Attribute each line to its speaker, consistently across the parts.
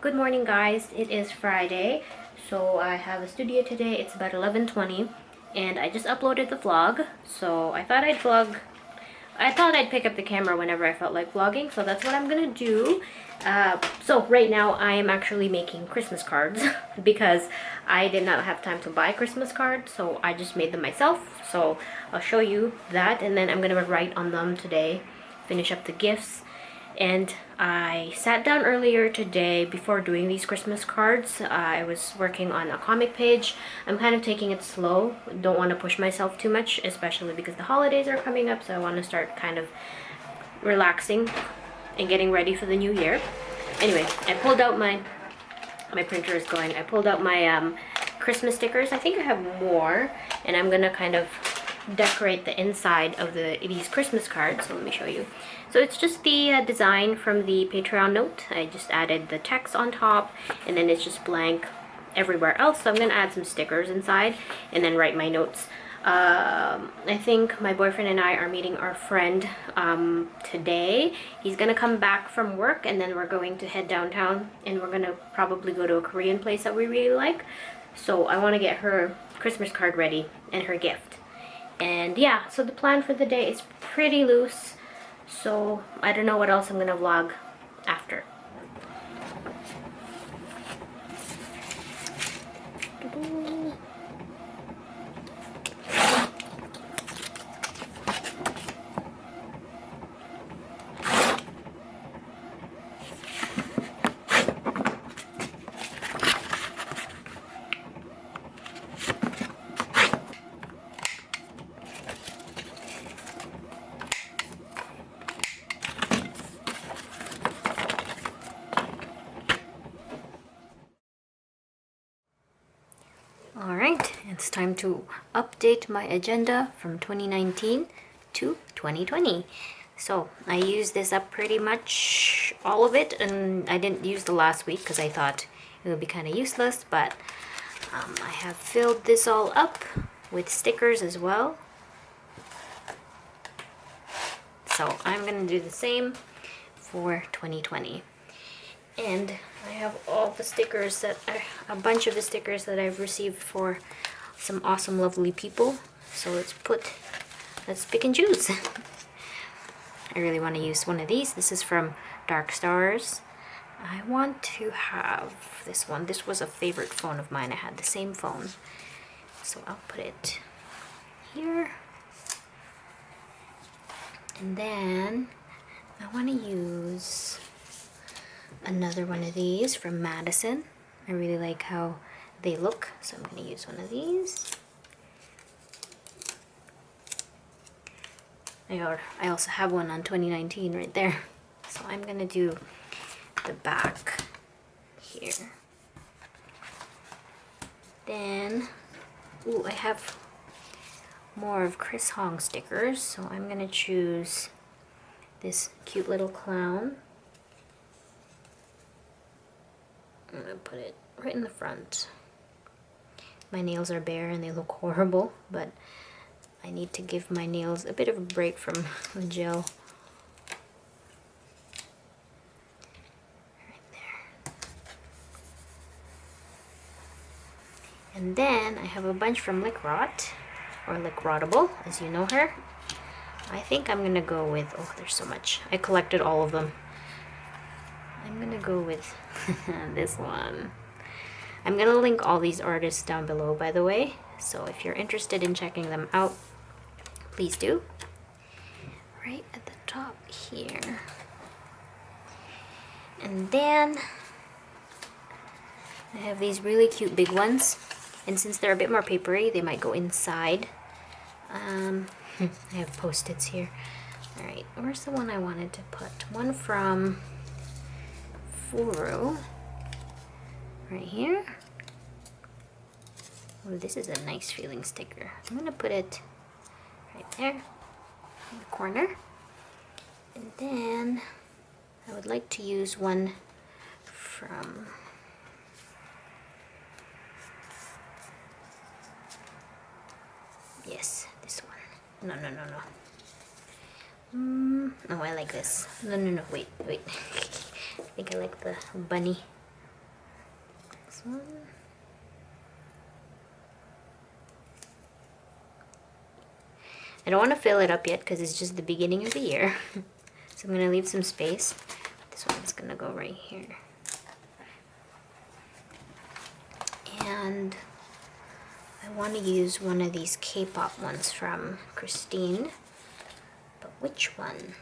Speaker 1: Good morning, guys. It is Friday, so I have a studio today. It's about 11:20, and I just uploaded the vlog. So I thought I'd vlog. I thought I'd pick up the camera whenever I felt like vlogging, so that's what I'm gonna do. So right now I am actually making Christmas cards because I did not have time to buy Christmas cards, so I just made them myself. So I'll show you that, and then I'm gonna write on them today, finish up the gifts. And I sat down earlier today before doing these Christmas cards. I was working on a comic page. I'm kind of taking it slow. Don't want to push myself too much, especially because the holidays are coming up, so I want to start kind of relaxing and getting ready for the new year. Anyway, I pulled out my printer is going. I pulled out my Christmas stickers. I think I have more, and I'm gonna kind of decorate the inside of these Christmas cards. So let me show you. So it's just the design from the Patreon note. I just added the text on top, and then it's just blank everywhere else. So I'm gonna add some stickers inside and then write my notes. I think my boyfriend and I are meeting our friend today. He's gonna come back from work, and then we're going to head downtown, and we're gonna probably go to a Korean place that we really like. So I want to get her Christmas card ready and her gift. And yeah, so the plan for the day is pretty loose, so I don't know what else I'm gonna vlog after. Alright, it's time to update my agenda from 2019 to 2020. So I used this up pretty much all of it, and I didn't use the last week because I thought it would be kind of useless, but I have filled this all up with stickers as well. So I'm going to do the same for 2020. And I have all the stickers that a bunch of the stickers that I've received for some awesome, lovely people. So let's pick and choose. I really want to use one of these. This is from Darkstars. I want to have this one. This was a favorite phone of mine. I had the same phone. So I'll put it here. And then I want to use another one of these from Madison. I really like how they look, so I'm going to use one of these. I also have one on 2019 right there. So I'm going to do the back here. Then, ooh, I have more of Chris Hong stickers, so I'm going to choose this cute little clown. I'm gonna put it right in the front. My nails are bare and they look horrible, but I need to give my nails a bit of a break from the gel. Right there. And then I have a bunch from Likrotable, as you know her. I think I'm gonna go with, oh, there's so much. I collected all of them. I'm gonna go with this one. I'm gonna link all these artists down below, by the way, so if you're interested in checking them out, please do. Right at the top here. And then I have these really cute big ones, and since they're a bit more papery, they might go inside. I have post-its here. Alright, where's the one I wanted to put? One from Furu, right here. Oh, this is a nice feeling sticker. I'm gonna put it right there in the corner. And then I would like to use one from yes, this one. No. Oh, I like this. No, wait. I think I like the bunny. This one. I don't want to fill it up yet because it's just the beginning of the year. So I'm going to leave some space. This one's going to go right here. And I want to use one of these K-pop ones from Christine. But which one?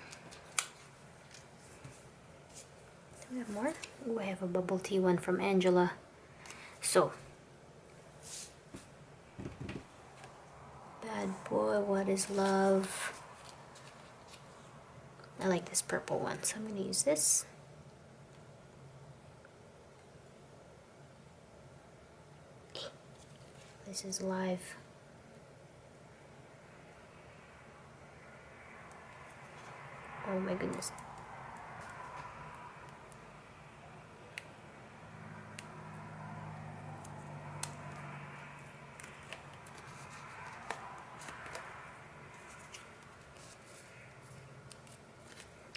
Speaker 1: Do we have more? Oh, I have a bubble tea one from Angela. So, Bad Boy, What Is Love? I like this purple one, so I'm going to use this. This is live. Oh my goodness.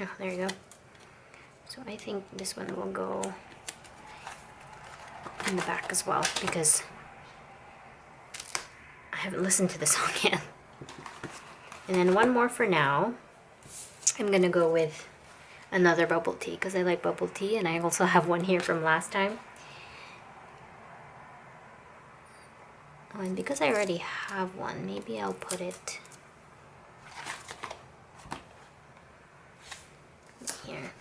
Speaker 1: Oh, there you go. So I think this one will go in the back as well because I haven't listened to the song yet. And then one more for now. I'm gonna go with another bubble tea because I like bubble tea, and I also have one here from last time. Oh, and because I already have one, maybe I'll put it here.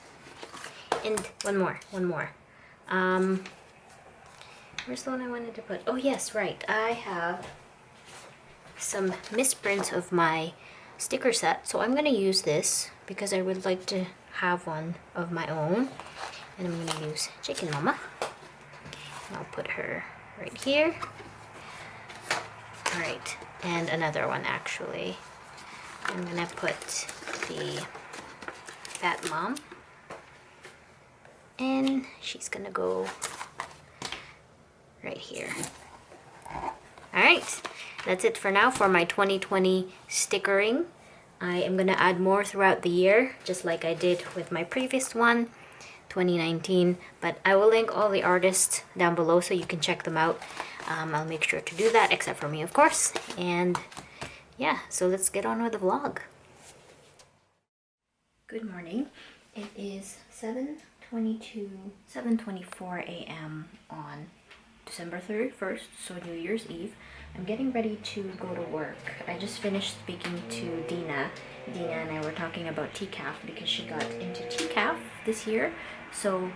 Speaker 1: And one more. Where's the one I wanted to put? Oh yes, right. I have some misprints of my sticker set, so I'm gonna use this because I would like to have one of my own. And I'm gonna use Chicken Mama. I'll put her right here. Alright, and another one actually. I'm gonna put the Fat Mom. And she's gonna go right here. Alright, that's it for now for my 2020 stickering. I am gonna add more throughout the year, just like I did with my previous one, 2019. But I will link all the artists down below so you can check them out. I'll make sure to do that, except for me, of course. And yeah, so let's get on with the vlog. Good morning. It is 7:24 a.m. on December 31st, so New Year's Eve. I'm getting ready to go to work. I just finished speaking to Dina. Dina and I were talking about TCAF because she got into TCAF this year. So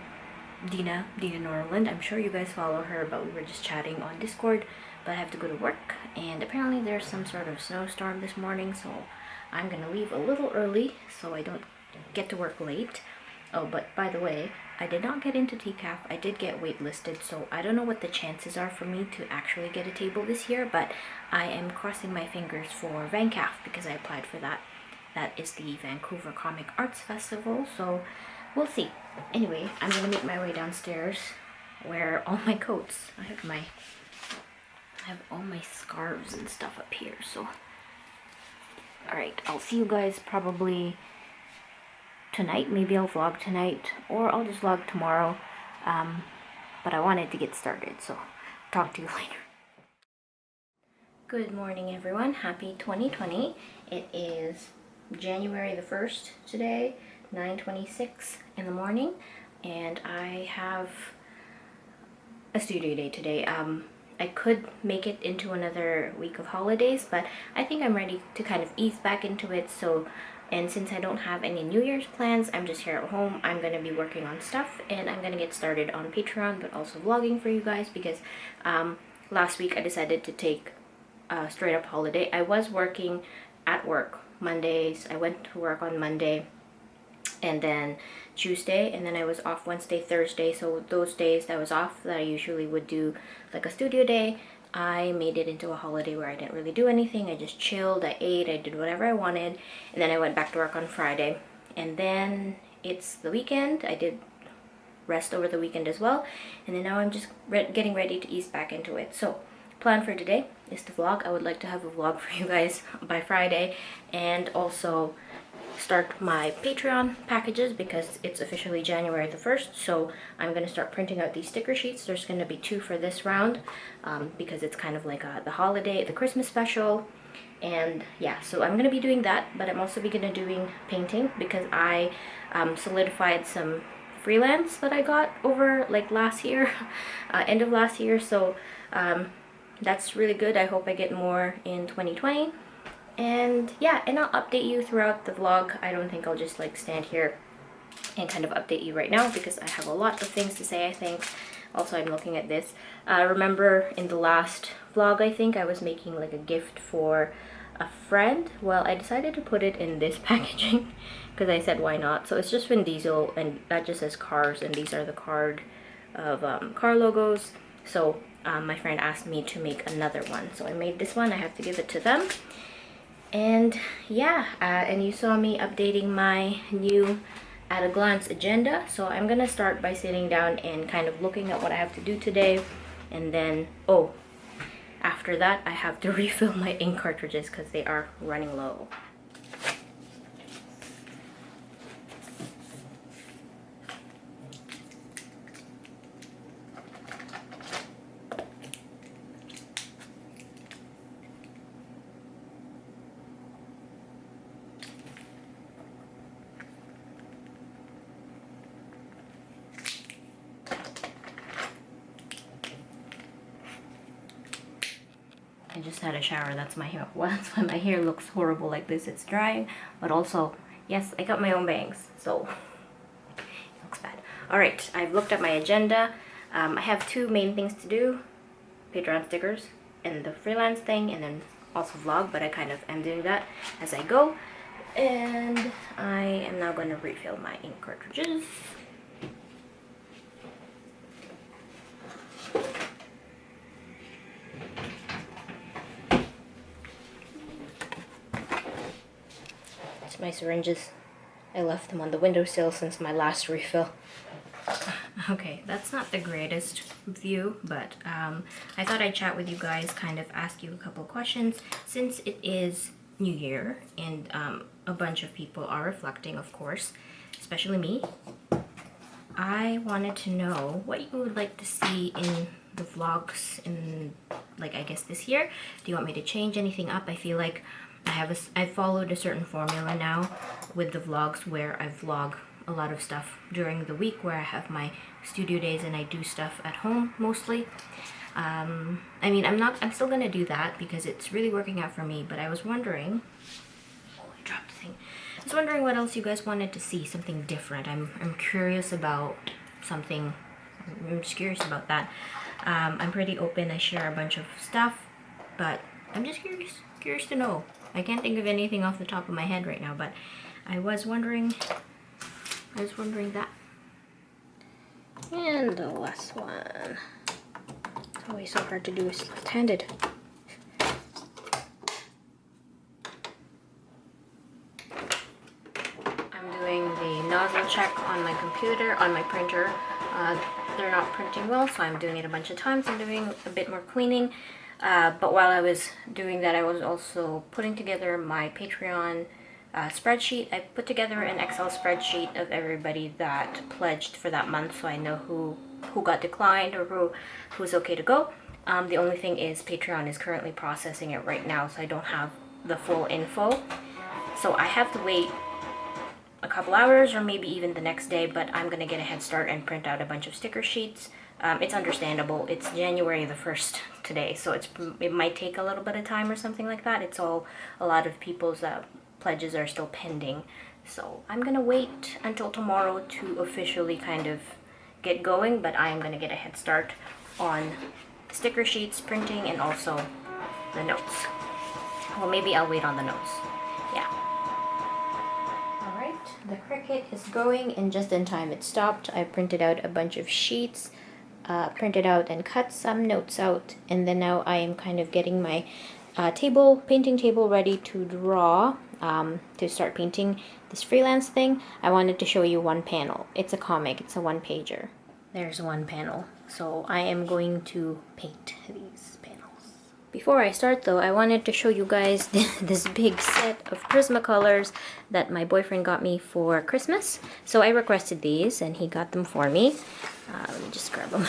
Speaker 1: Dina Norland, I'm sure you guys follow her, but we were just chatting on Discord. But I have to go to work, and apparently there's some sort of snowstorm this morning, so I'm gonna leave a little early so I don't get to work late. Oh, but by the way, I did not get into TCAF. I did get waitlisted, so I don't know what the chances are for me to actually get a table this year, but I am crossing my fingers for VanCAF because I applied for that. That is the Vancouver Comic Arts Festival, so we'll see. Anyway, I'm gonna make my way downstairs where all my coats, I have all my scarves and stuff up here, so alright, I'll see you guys probably tonight. Maybe I'll vlog tonight, or I'll just vlog tomorrow, but I wanted to get started, so talk to you later. Good morning, everyone. Happy 2020. It is January the 1st today, 9:26 in the morning, and I have a studio day today. I could make it into another week of holidays, but I think I'm ready to kind of ease back into it. And since I don't have any New Year's plans, I'm just here at home. I'm going to be working on stuff, and I'm going to get started on Patreon, but also vlogging for you guys because last week I decided to take a straight up holiday. I was working at work Mondays. I went to work on Monday and then Tuesday, and then I was off Wednesday, Thursday. So those days that I was off that I usually would do like a studio day, I made it into a holiday where I didn't really do anything. I just chilled, I ate, I did whatever I wanted, and then I went back to work on Friday. And then it's the weekend. I did rest over the weekend as well, and then now I'm just getting ready to ease back into it. So plan for today is to vlog. I would like to have a vlog for you guys by Friday, and also start my Patreon packages because it's officially January the 1st. So I'm going to start printing out these sticker sheets. There's going to be 2 for this round because it's kind of like the holiday, the Christmas special. And yeah, so I'm going to be doing that, but I'm also going to doing painting because I solidified some freelance that I got over like last year, end of last year. So that's really good. I hope I get more in 2020. And yeah, and I'll update you throughout the vlog. I don't think I'll just like stand here and kind of update you right now because I have a lot of things to say, I think. Also, I'm looking at this. Remember in the last vlog, I think I was making like a gift for a friend. Well, I decided to put it in this packaging because I said why not. So it's just Vin Diesel and that just says cars, and these are the card of car logos. So my friend asked me to make another one, so I made this one. I have to give it to them. And yeah, and you saw me updating my new at a glance agenda. So I'm gonna start by sitting down and kind of looking at what I have to do today, and then after that I have to refill my ink cartridges because they are running low. I just had a shower, that's my hair. Well, that's why my hair looks horrible like this. It's drying, but also, yes, I got my own bangs, so it looks bad. Alright, I've looked at my agenda. I have 2 main things to do. Patreon stickers and the freelance thing, and then also vlog, but I kind of am doing that as I go. And I am now going to refill my ink cartridges. My syringes, I left them on the windowsill since my last refill. Okay, that's not the greatest view, but I thought I'd chat with you guys, kind of ask you a couple of questions since it is New Year and a bunch of people are reflecting, of course, especially me. I wanted to know what you would like to see in the vlogs in, like, I guess this year. Do you want me to change anything up? I feel like I've followed a certain formula now with the vlogs where I vlog a lot of stuff during the week where I have my studio days and I do stuff at home mostly. I mean, I'm still gonna do that because it's really working out for me, but I was wondering, oh, I dropped the thing. I was wondering what else you guys wanted to see, something different. I'm curious about something, I'm just curious about that. I'm pretty open, I share a bunch of stuff, but I'm just curious to know. I can't think of anything off the top of my head right now, but I was wondering that. And the last one. It's always so hard to do is left-handed. I'm doing the nozzle check on my computer, on my printer. They're not printing well, so I'm doing it a bunch of times. I'm doing a bit more cleaning. But while I was doing that, I was also putting together my Patreon spreadsheet. I put together an Excel spreadsheet of everybody that pledged for that month, so I know who got declined or who's okay to go. The only thing is Patreon is currently processing it right now, so I don't have the full info. So I have to wait a couple hours or maybe even the next day, but I'm gonna get a head start and print out a bunch of sticker sheets. It's understandable. It's January the 1st today, so it might take a little bit of time or something like that. It's all, a lot of people's pledges are still pending. So I'm gonna wait until tomorrow to officially kind of get going, but I am gonna get a head start on sticker sheets, printing, and also the notes. Well, maybe I'll wait on the notes. Yeah. Alright, the Cricut is going, and just in time it stopped. I printed out a bunch of sheets. Printed out and cut some notes out, and then now I am kind of getting my painting table ready to draw, to start painting this freelance thing. I wanted to show you one panel. It's a comic, it's a one-pager. There's one panel, so I am going to paint these panels. Before I start though, I wanted to show you guys this big set of Prismacolors that my boyfriend got me for Christmas. So I requested these and he got them for me. Let me just grab them.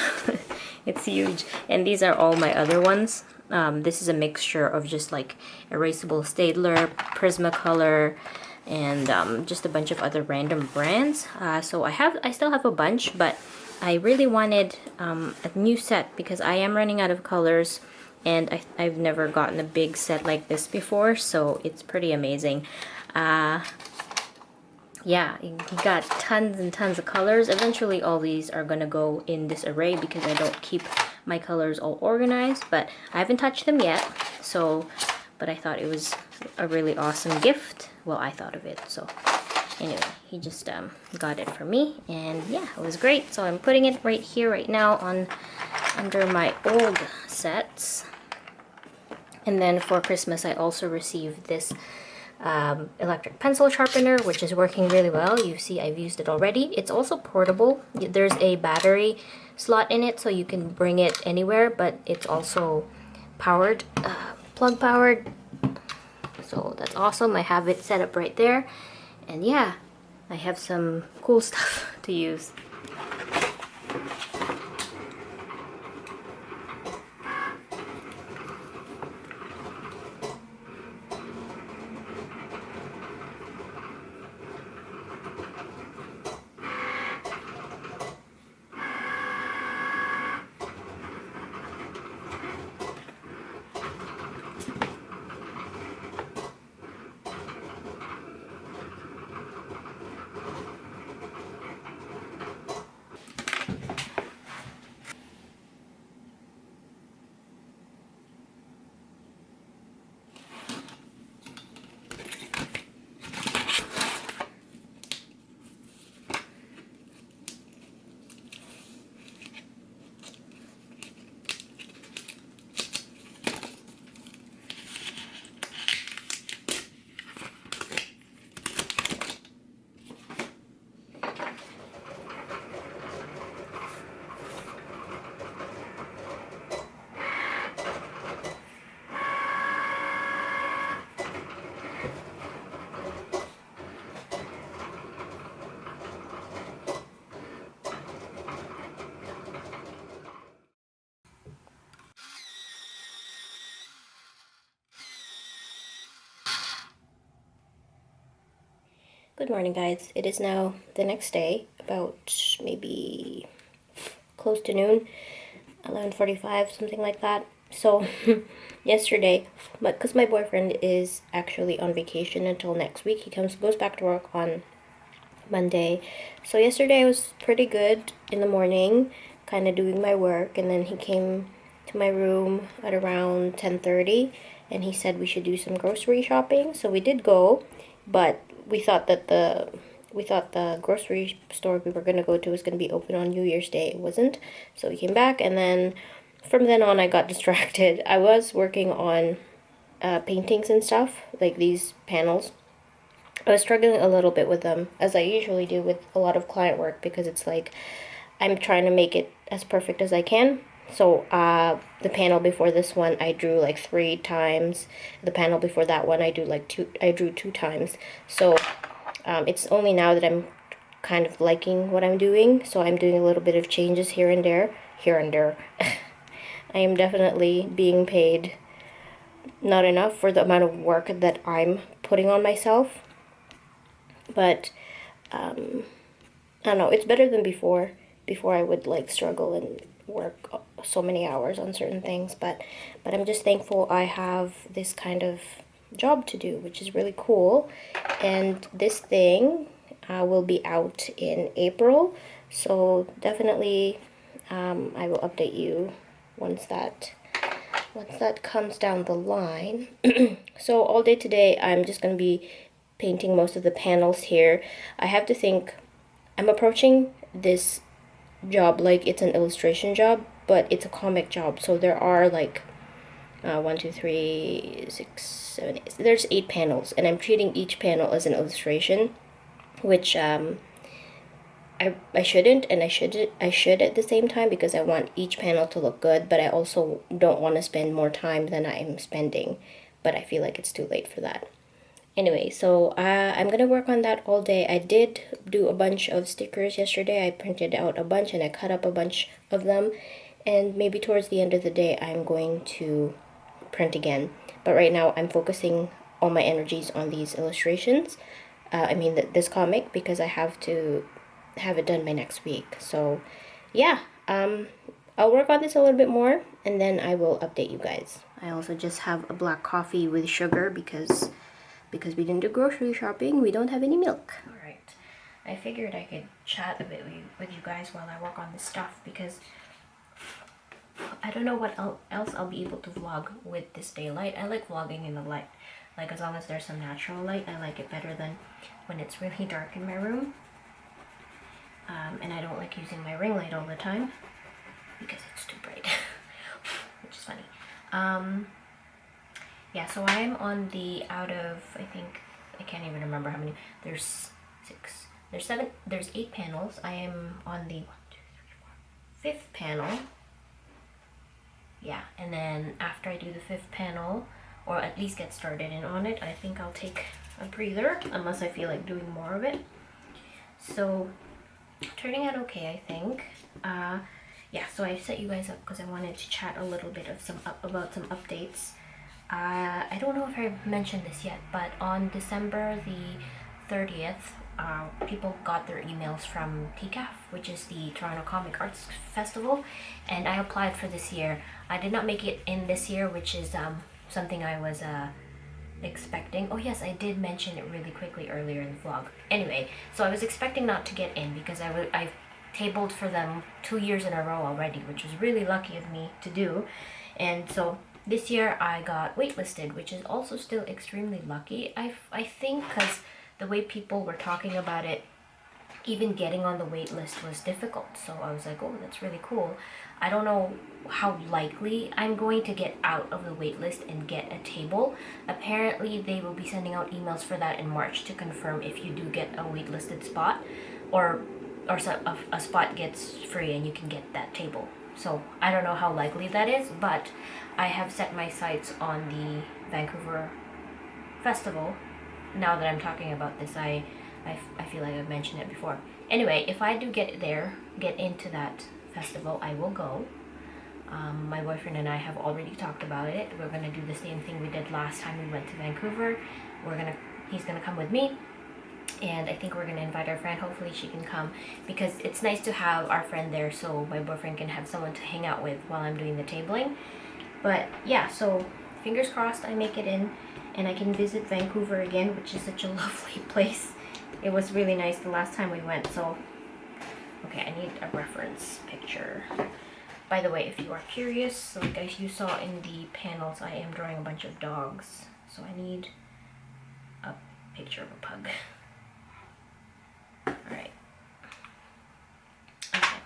Speaker 1: It's huge. And these are all my other ones. This is a mixture of just like erasable Staedtler, Prismacolor, and just a bunch of other random brands. So I still have a bunch, but I really wanted a new set because I am running out of colors. And I've never gotten a big set like this before, so it's pretty amazing. Yeah, he got tons and tons of colors. Eventually all these are gonna go in this array because I don't keep my colors all organized, but I haven't touched them yet. So, but I thought it was a really awesome gift. Well, I thought of it, so anyway, he just got it for me, and yeah, it was great. So I'm putting it right here right now on under my old sets. And then for Christmas I also received this electric pencil sharpener, which is working really well. You see I've used it already. It's also portable. There's a battery slot in it so you can bring it anywhere, but it's also powered, plug powered. So that's awesome. I have it set up right there, and yeah, I have some cool stuff to use. Good morning, guys. It is now the next day, about maybe close to noon, 11:45, something like that. So yesterday, but because my boyfriend is actually on vacation until next week, he goes back to work on Monday. So yesterday was pretty good in the morning, kind of doing my work, and then he came to my room at around 10:30, and he said we should do some grocery shopping. So we did go, but we thought the grocery store we were gonna go to was gonna be open on New Year's Day. It wasn't. So we came back, and then from then on I got distracted. I was working on paintings and stuff, like these panels. I was struggling a little bit with them, as I usually do with a lot of client work, because it's like I'm trying to make it as perfect as I can. So the panel before this one I drew like 3 times. The panel before that one I drew 2 times. So it's only now that I'm kind of liking what I'm doing. So I'm doing a little bit of changes here and there. I am definitely being paid not enough for the amount of work that I'm putting on myself. But I don't know, it's better than before. Before I would like struggle and work so many hours on certain things, but I'm just thankful I have this kind of job to do, which is really cool. And this thing will be out in April, so definitely I will update you once that comes down the line. So all day today I'm just going to be painting most of the panels here. I have to think, I'm approaching this job like it's an illustration job, but it's a comic job. So there are like 1, 2, 3, 6, 7, 8. There's 8 panels, and I'm treating each panel as an illustration, which I shouldn't, and I should at the same time, because I want each panel to look good, but I also don't want to spend more time than I'm spending, but I feel like it's too late for that. Anyway, so I'm gonna work on that all day. I did do a bunch of stickers yesterday. I printed out a bunch and I cut up a bunch of them, and maybe towards the end of the day I'm going to print again. But right now I'm focusing all my energies on these illustrations. I mean this comic, because I have to have it done by next week. So yeah, I'll work on this a little bit more and then I will update you guys. I also just have a black coffee with sugar because we didn't do grocery shopping, we don't have any milk. All right, I figured I could chat a bit with you guys while I work on this stuff, because I don't know what else I'll be able to vlog with this daylight. I like vlogging in the light. Like, as long as there's some natural light, I like it better than when it's really dark in my room. And I don't like using my ring light all the time because it's too bright, which is funny. Yeah, so I'm on the out of, I think, I can't even remember how many. There's 6, there's 7, there's 8 panels. I am on the 5th panel. Yeah, and then after I do the 5th panel, or at least get started in on it, I think I'll take a breather, unless I feel like doing more of it. So, turning out okay, I think. Yeah, so I set you guys up because I wanted to chat a little bit of about some updates. I don't know if I mentioned this yet, but on December the 30th, people got their emails from TCAF, which is the Toronto Comic Arts Festival, and I applied for this year. I did not make it in this year, which is something I was expecting. Oh yes, I did mention it really quickly earlier in the vlog. Anyway, so I was expecting not to get in because I tabled for them 2 years in a row already, which was really lucky of me to do. And so this year I got waitlisted, which is also still extremely lucky. I think because the way people were talking about it, even getting on the wait list was difficult. So I was like, oh, that's really cool. I don't know how likely I'm going to get out of the wait list and get a table. Apparently they will be sending out emails for that in March to confirm if you do get a waitlisted spot, or a spot gets free and you can get that table. So I don't know how likely that is, but I have set my sights on the Vancouver Festival. Now that I'm talking about this, I feel like I've mentioned it before. Anyway, if I do get into that festival, I will go. My boyfriend and I have already talked about it. We're gonna do the same thing we did last time we went to Vancouver. He's gonna come with me, and I think we're gonna invite our friend. Hopefully she can come, because it's nice to have our friend there so my boyfriend can have someone to hang out with while I'm doing the tabling. But yeah, so fingers crossed I make it in and I can visit Vancouver again, which is such a lovely place. It was really nice the last time we went. So okay, I need a reference picture. By the way, if you are curious, like as you saw in the panels, I am drawing a bunch of dogs, so I need a picture of a pug. Alright. Okay.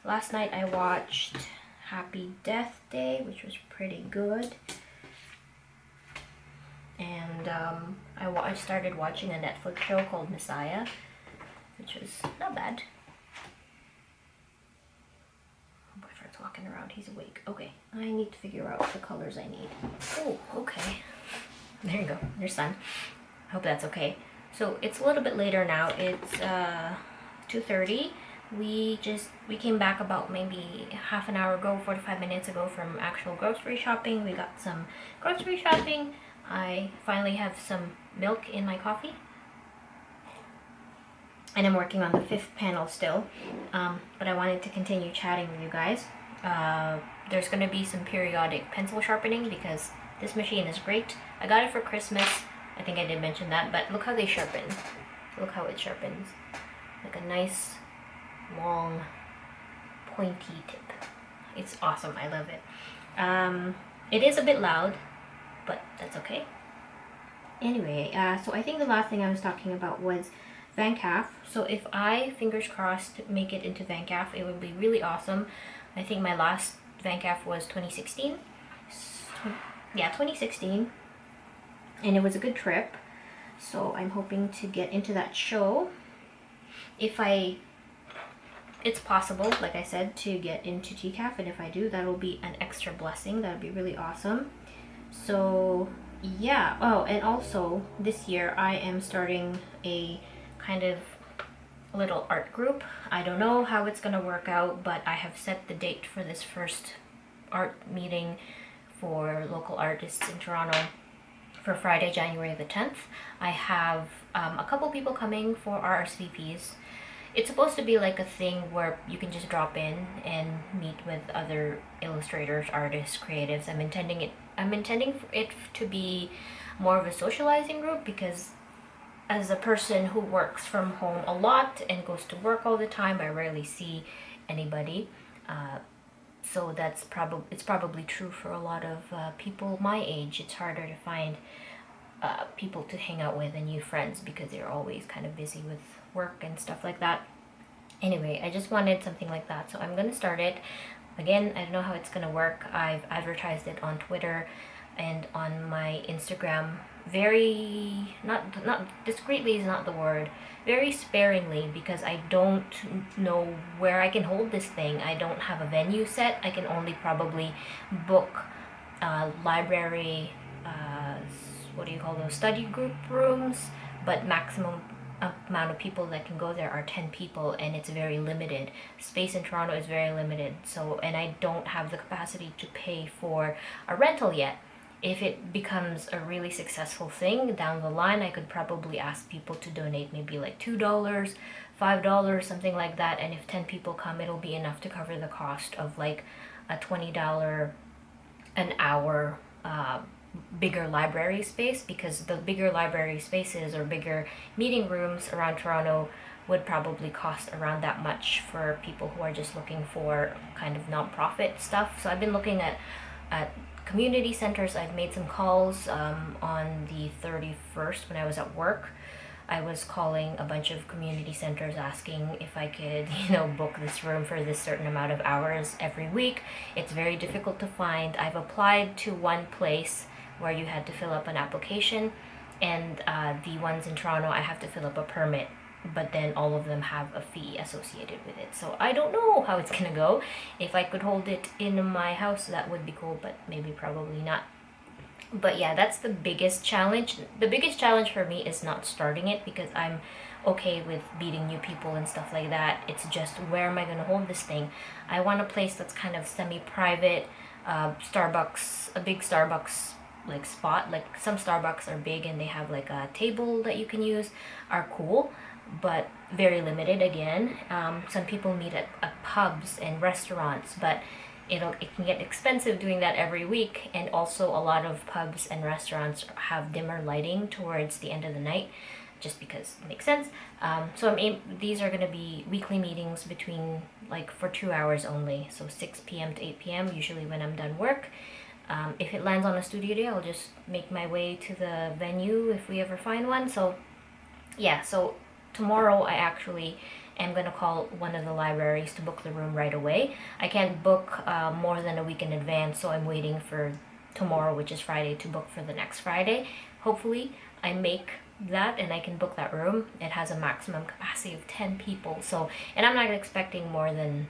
Speaker 1: Last night I watched Happy Death Day, which was pretty good. And I started watching a Netflix show called Messiah, which was not bad. My boyfriend's walking around, he's awake. Okay, I need to figure out the colors I need. Oh, okay. There you go, there's sun. I hope that's okay. So it's a little bit later now. It's 2:30. We came back about maybe half an hour ago, 45 minutes ago, from actual grocery shopping. We got some grocery shopping. I finally have some milk in my coffee. And I'm working on the 5th panel still. But I wanted to continue chatting with you guys. There's going to be some periodic pencil sharpening because this machine is great. I got it for Christmas. I think I did mention that, but look how they sharpen. Look how it sharpens. Like a nice, long, pointy tip. It's awesome. I love it. It is a bit loud, but that's okay. Anyway, so I think the last thing I was talking about was VanCaf. So if I, fingers crossed, make it into VanCaf, it would be really awesome. I think my last VanCaf was 2016. Yeah, 2016. And it was a good trip. So I'm hoping to get into that show. it's possible, like I said, to get into TCAF, and if I do, that'll be an extra blessing. That'll be really awesome. So yeah. Oh, and also this year I am starting a kind of little art group. I don't know how it's gonna work out, but I have set the date for this first art meeting for local artists in Toronto for Friday, January the 10th. I have a couple people coming for RSVPs. It's supposed to be like a thing where you can just drop in and meet with other illustrators, artists, creatives. I'm intending for it to be more of a socializing group, because as a person who works from home a lot and goes to work all the time, I rarely see anybody. So it's probably true for a lot of people my age. It's harder to find people to hang out with and new friends because they're always kind of busy with work and stuff like that. Anyway, I just wanted something like that, so I'm gonna start it. Again, I don't know how it's gonna work. I've advertised it on Twitter and on my Instagram very, not discreetly is not the word, very sparingly, because I don't know where I can hold this thing. I don't have a venue set. I can only probably book library, what do you call those, study group rooms, but maximum amount of people that can go there are 10 people, and it's very limited. Space in Toronto is very limited, so, and I don't have the capacity to pay for a rental yet. If it becomes a really successful thing down the line, I could probably ask people to donate maybe like $2, $5, something like that, and if 10 people come, it'll be enough to cover the cost of like a $20 an hour bigger library space, because the bigger library spaces or bigger meeting rooms around Toronto would probably cost around that much for people who are just looking for kind of non-profit stuff. So I've been looking at community centers. I've made some calls on the 31st when I was at work. I was calling a bunch of community centers asking if I could, book this room for this certain amount of hours every week. It's very difficult to find. I've applied to one place where you had to fill up an application, and the ones in Toronto I have to fill up a permit, but then all of them have a fee associated with it. So I don't know how it's gonna go. If I could hold it in my house, that would be cool, but maybe probably not. But yeah, that's the biggest challenge. The biggest challenge for me is not starting it, because I'm okay with meeting new people and stuff like that. It's just, where am I gonna hold this thing? I want a place that's kind of semi-private, Starbucks, a big Starbucks like spot. Like some Starbucks are big and they have like a table that you can use, are cool, but very limited again. Some people meet at pubs and restaurants, but it can get expensive doing that every week, and also a lot of pubs and restaurants have dimmer lighting towards the end of the night, just because it makes sense. So these are going to be weekly meetings between, like, for 2 hours only, so 6 p.m. to 8 p.m. usually when I'm done work. If it lands on a studio day, I'll just make my way to the venue if we ever find one. So yeah, so tomorrow I actually am going to call one of the libraries to book the room right away. I can't book more than a week in advance, so I'm waiting for tomorrow, which is Friday, to book for the next Friday. Hopefully I make that and I can book that room. It has a maximum capacity of 10 people, so, and I'm not expecting more than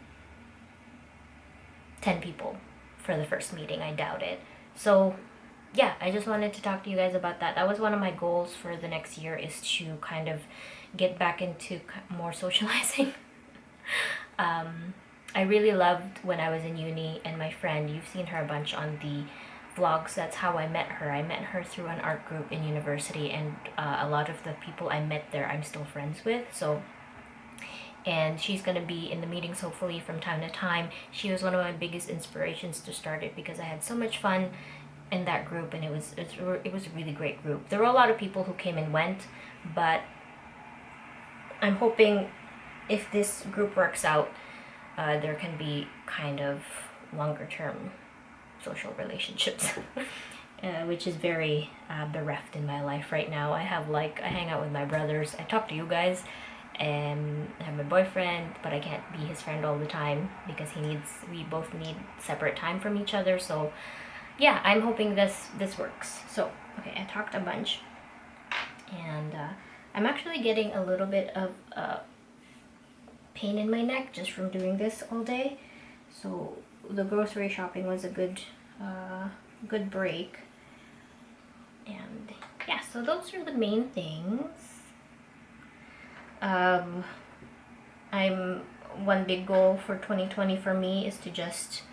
Speaker 1: 10 people for the first meeting. I doubt it. So yeah, I just wanted to talk to you guys about that. That was one of my goals for the next year, is to kind of get back into more socializing. I really loved when I was in uni, and my friend, you've seen her a bunch on the vlogs, that's how I met her. I met her through an art group in university, and a lot of the people I met there I'm still friends with. So, and she's going to be in the meetings hopefully from time to time. She was one of my biggest inspirations to start it, because I had so much fun in that group, and it was a really great group. There were a lot of people who came and went, but I'm hoping if this group works out, there can be kind of longer term social relationships, which is very bereft in my life right now. I hang out with my brothers, I talk to you guys, and I have my boyfriend, but I can't be his friend all the time because we both need separate time from each other. So yeah, I'm hoping this works. So okay, I talked a bunch, and I'm actually getting a little bit of pain in my neck just from doing this all day. So the grocery shopping was a good break. And yeah, so those are the main things. One big goal for 2020 for me is to just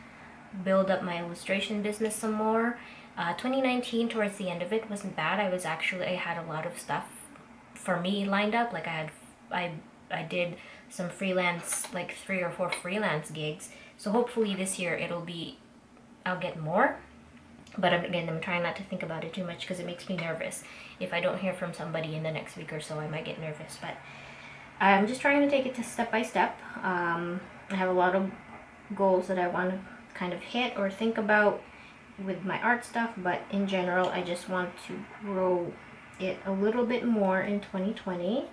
Speaker 1: build up my illustration business some more. 2019, towards the end of it, wasn't bad. I had a lot of stuff for me lined up. Like I did some freelance, like 3 or 4 freelance gigs. So hopefully this year I'll get more. But again, I'm trying not to think about it too much because it makes me nervous. If I don't hear from somebody in the next week or so, I might get nervous. But I'm just trying to take it step by step. I have a lot of goals that I want to kind of hit or think about with my art stuff, but in general, I just want to grow it a little bit more in 2020.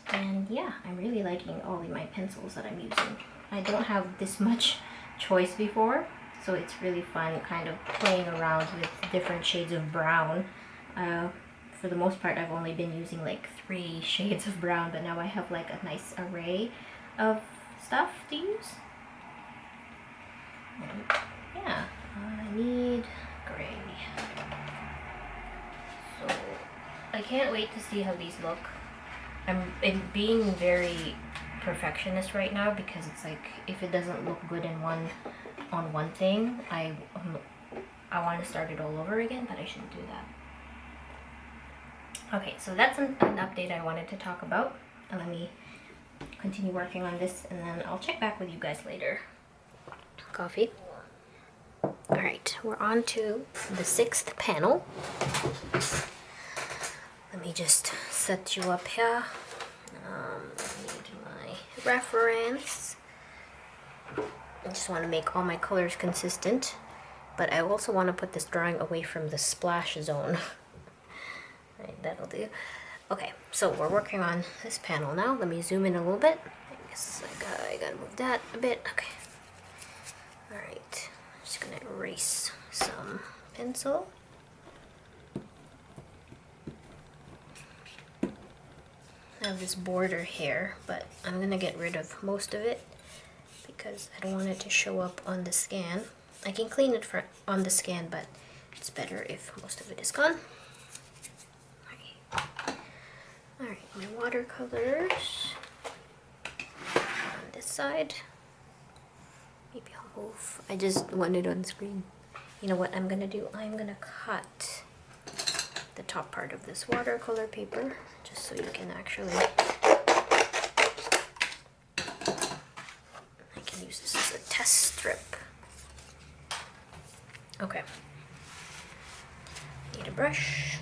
Speaker 1: And yeah, I'm really liking all of my pencils that I'm using. I don't have this much choice before, so it's really fun kind of playing around with different shades of brown. For the most part, I've only been using like 3 shades of brown, but now I have like a nice array of stuff to use. And yeah, I need gray. So I can't wait to see how these look. I'm being very perfectionist right now because it's like if it doesn't look good on one thing, I want to start it all over again, but I shouldn't do that. Okay, so that's an update I wanted to talk about. Let me continue working on this and then I'll check back with you guys later. Coffee. Alright, we're on to the 6th panel. Let me just set you up here. I need my reference. I just want to make all my colors consistent, but I also want to put this drawing away from the splash zone. Right, that'll do. Okay, so we're working on this panel now. Let me zoom in a little bit. I guess I gotta move that a bit. Okay. Alright, I'm just gonna erase some pencil. I have this border here, but I'm gonna get rid of most of it because I don't want it to show up on the scan. I can clean it on the scan, but it's better if most of it is gone. Alright, my watercolors on this side. Maybe I'll move. I just want it on screen. You know what I'm gonna do? I'm gonna cut the top part of this watercolor paper just so you can actually, I can use this as a test strip. Okay. Need a brush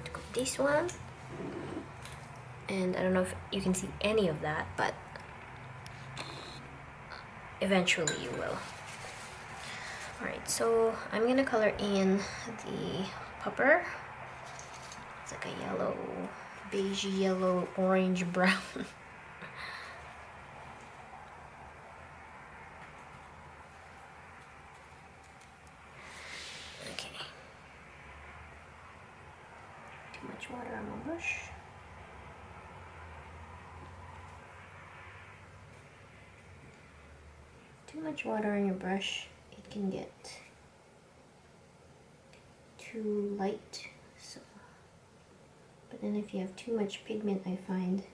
Speaker 1: to go with this one. And I don't know if you can see any of that, but eventually you will. Alright, so I'm gonna color in the pupper. It's like a yellow, beige yellow, orange brown. Okay. Too much water on my brush. Too much water on your brush, it can get too light. So, but then if you have too much pigment, I find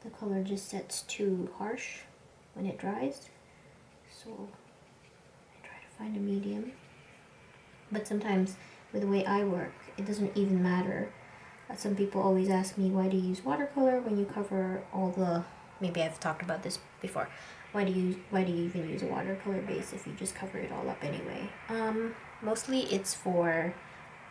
Speaker 1: the color just sets too harsh when it dries. So I try to find a medium. But sometimes with the way I work, it doesn't even matter. Some people always ask me, why do you use watercolor when you cover all the, maybe I've talked about this before. Why do you even use a watercolor base if you just cover it all up anyway? Mostly it's for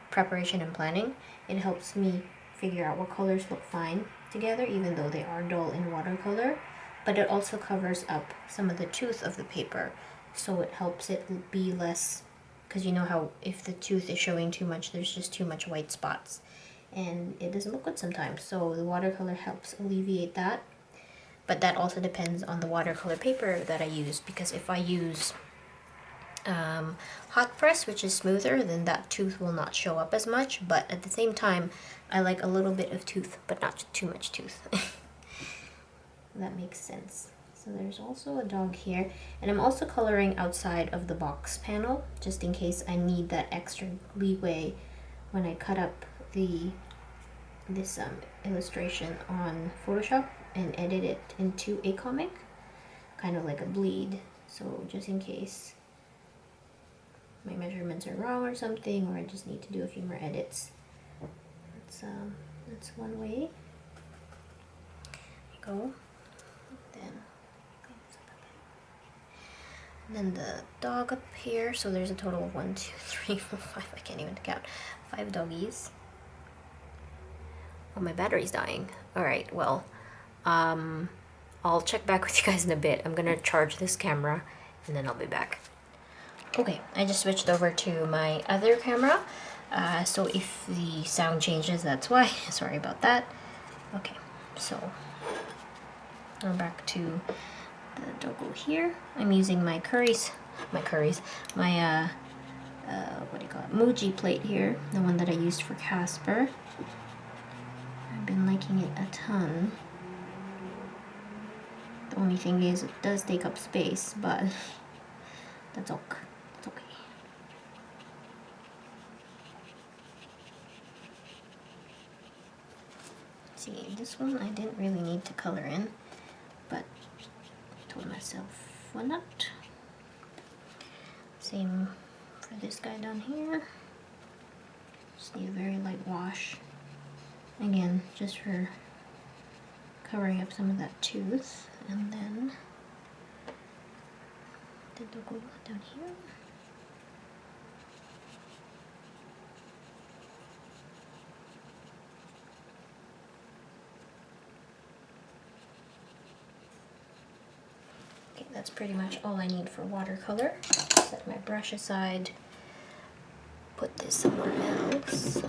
Speaker 1: preparation and planning. It helps me figure out what colors look fine together, even though they are dull in watercolor. But it also covers up some of the tooth of the paper, so it helps it be less, because you know how if the tooth is showing too much, there's just too much white spots, and it doesn't look good sometimes. So the watercolor helps alleviate that. But that also depends on the watercolor paper that I use, because if I use hot press, which is smoother, then that tooth will not show up as much. But at the same time, I like a little bit of tooth, but not too much tooth. That makes sense. So there's also a dog here, and I'm also coloring outside of the box panel just in case I need that extra leeway when I cut up this illustration on Photoshop and edit it into a comic, kind of like a bleed. So just in case my measurements are wrong or something, or I just need to do a few more edits. That's one way. Go. Then the dog up here. So there's a total of 1, 2, 3, 4, 5. I can't even count. 5 doggies. Oh, my battery's dying. All right. Well, I'll check back with you guys in a bit. I'm gonna charge this camera, and then I'll be back. Okay, I just switched over to my other camera. So if the sound changes, that's why. Sorry about that. Okay, so I'm back to the doggo here. I'm using my what do you call it, Muji plate here, the one that I used for Casper. I've been liking it a ton. The only thing is it does take up space, but that's okay. It's okay. See, this one I didn't really need to color in, but I told myself, why not? Same for this guy down here. Just need a very light wash. Again, just for covering up some of that tooth. And then the logo down here. Okay, that's pretty much all I need for watercolor. Set my brush aside, put this somewhere else.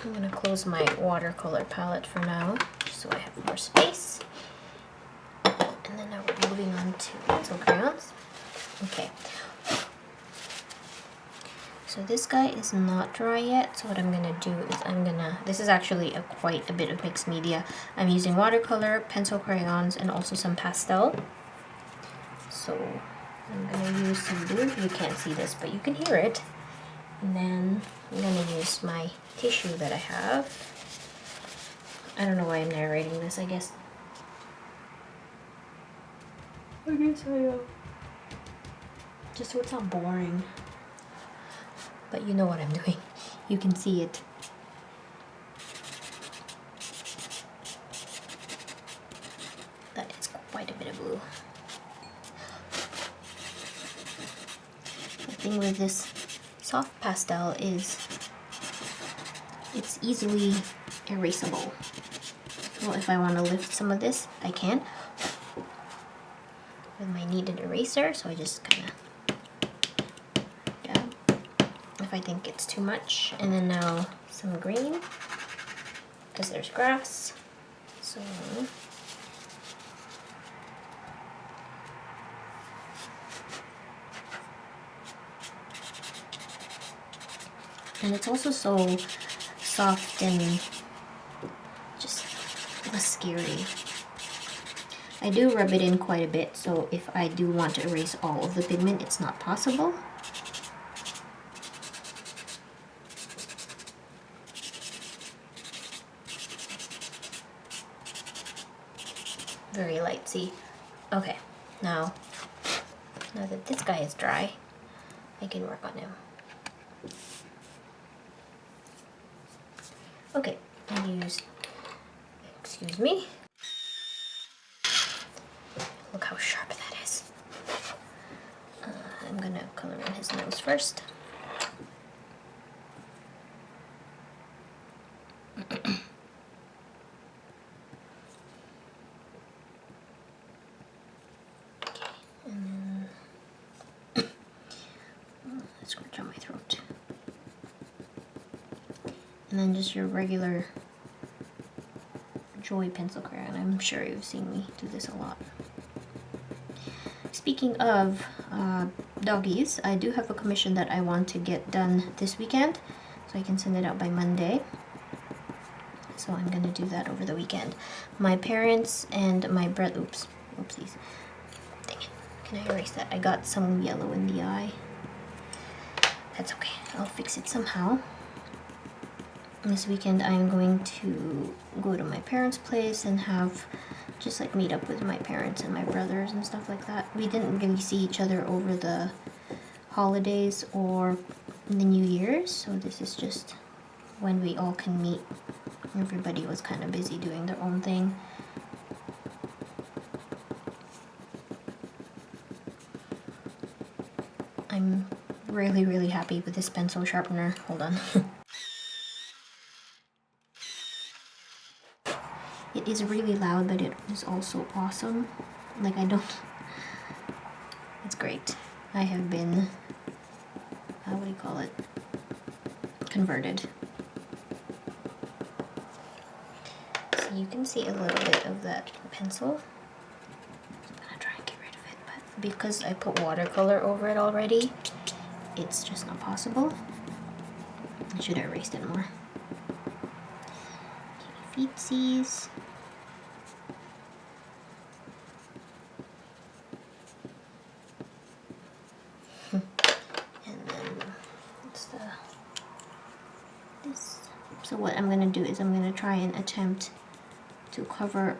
Speaker 1: I'm gonna close my watercolor palette for now, just so I have more space. And then now we're moving on to pencil crayons. Okay. So this guy is not dry yet, so what I'm gonna do is this is actually quite a bit of mixed media. I'm using watercolor, pencil crayons, and also some pastel. So I'm gonna use some blue. You can't see this, but you can hear it. And then I'm gonna use my tissue that I have. I don't know why I'm narrating this, I guess I am. Just so it's not boring. But you know what I'm doing. You can see it. That is quite a bit of blue. The thing with this soft pastel is it's easily erasable. Well, if I want to lift some of this, I can with my kneaded eraser. So I just kind of dab if I think it's too much. And then now some green, because there's grass. So and it's also so soft and just less scary. I do rub it in quite a bit, so if I do want to erase all of the pigment, it's not possible. Very light, see? Okay, now that this guy is dry, I can work on him. Okay, I used, excuse me. Look how sharp that is. I'm gonna color in his nose first. And then scratch on my throat. And then just your regular Joy pencil crayon. I'm sure you've seen me do this a lot. Speaking of doggies, I do have a commission that I want to get done this weekend, so I can send it out by Monday. so I'm gonna do that over the weekend. My parents and my brother, oopsies. Dang it, can I erase that? I got some yellow in the eye. That's okay, I'll fix it somehow. This weekend I'm going to go to my parents' place and have just like meet up with my parents and my brothers and stuff like that. We didn't really see each other over the holidays or the New Year's, so this is just when we all can meet. Everybody was kind of busy doing their own thing. I'm really happy with this pencil sharpener. Hold on. It is really loud, but it is also awesome. Like, it's great. I have been, what do you call it? Converted. So you can see a little bit of that pencil. I'm gonna try and get rid of it, but because I put watercolor over it already, it's just not possible. I should have erased it more. Feetsies. So what I'm gonna do is I'm gonna try and attempt to cover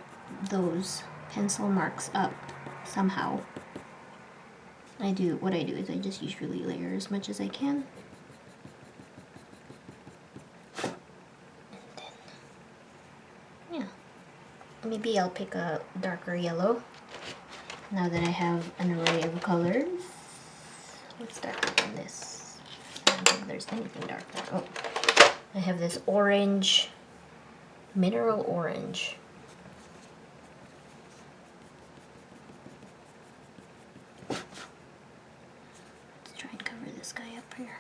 Speaker 1: those pencil marks up somehow. What I do is I just usually layer as much as I can. And then, yeah. Maybe I'll pick a darker yellow now that I have an array of colors. What's darker than this? I don't think there's anything darker. Oh. I have this orange, mineral orange. Let's try and cover this guy up here.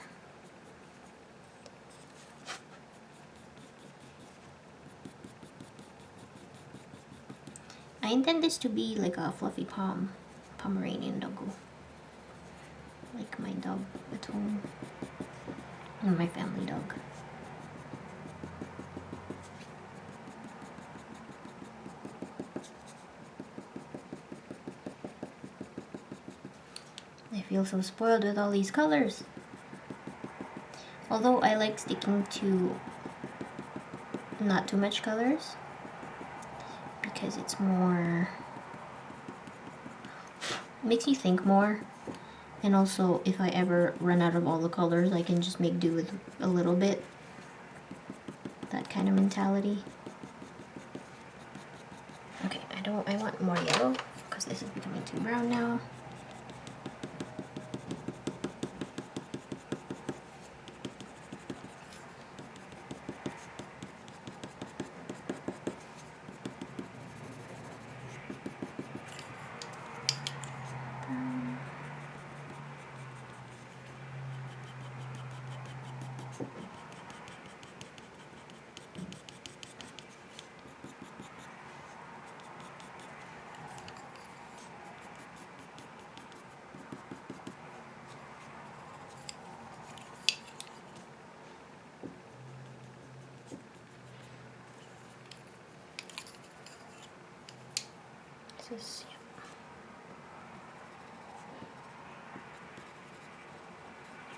Speaker 1: I intend this to be like a fluffy Pomeranian doggo. Like my dog at home. And my family dog. I feel so spoiled with all these colors. Although I like sticking to not too much colors because it's more, makes you think more, and also if I ever run out of all the colors I can just make do with a little bit. That kind of mentality. Okay, I want more yellow because this is becoming too brown now.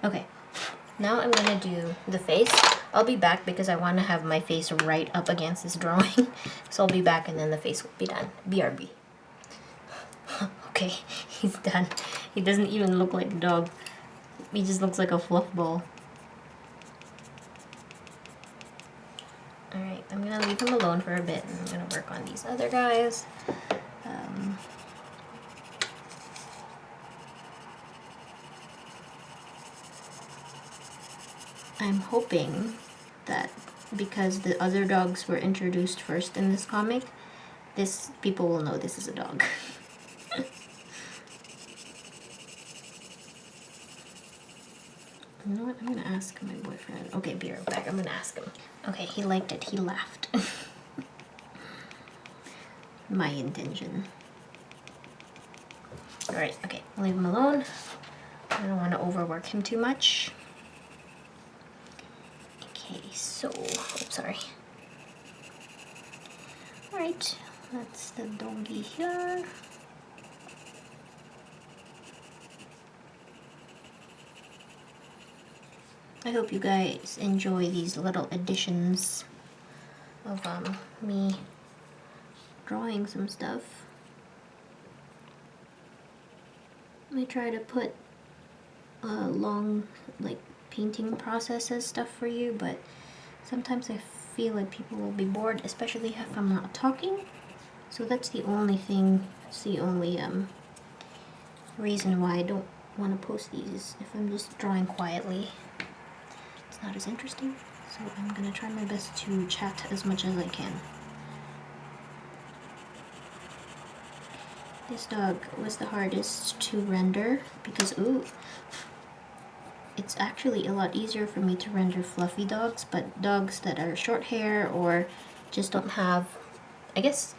Speaker 1: Okay, now I'm gonna do the face. I'll be back because I want to have my face right up against this drawing. So I'll be back and then the face will be done. BRB. Okay, he's done. He doesn't even look like a dog. He just looks like a fluff ball. Alright, I'm gonna leave him alone for a bit and I'm gonna work on these other guys. I'm hoping that because the other dogs were introduced first in this comic, people will know this is a dog. You know what? I'm gonna ask my boyfriend. Okay, be right back. I'm gonna ask him. Okay, he liked it. He laughed. My intention. Alright, okay. I'll leave him alone. I don't want to overwork him too much. Okay, so, oops, sorry. Alright, that's the doggy here. I hope you guys enjoy these little additions of me drawing some stuff. I try to put long like painting processes stuff for you, but sometimes I feel like people will be bored, especially if I'm not talking. So that's the only thing, it's the only reason why I don't want to post these. If I'm just drawing quietly, it's not as interesting. So I'm gonna try my best to chat as much as I can. This dog was the hardest to render because, ooh, it's actually a lot easier for me to render fluffy dogs, but dogs that are short hair or just don't have, I guess,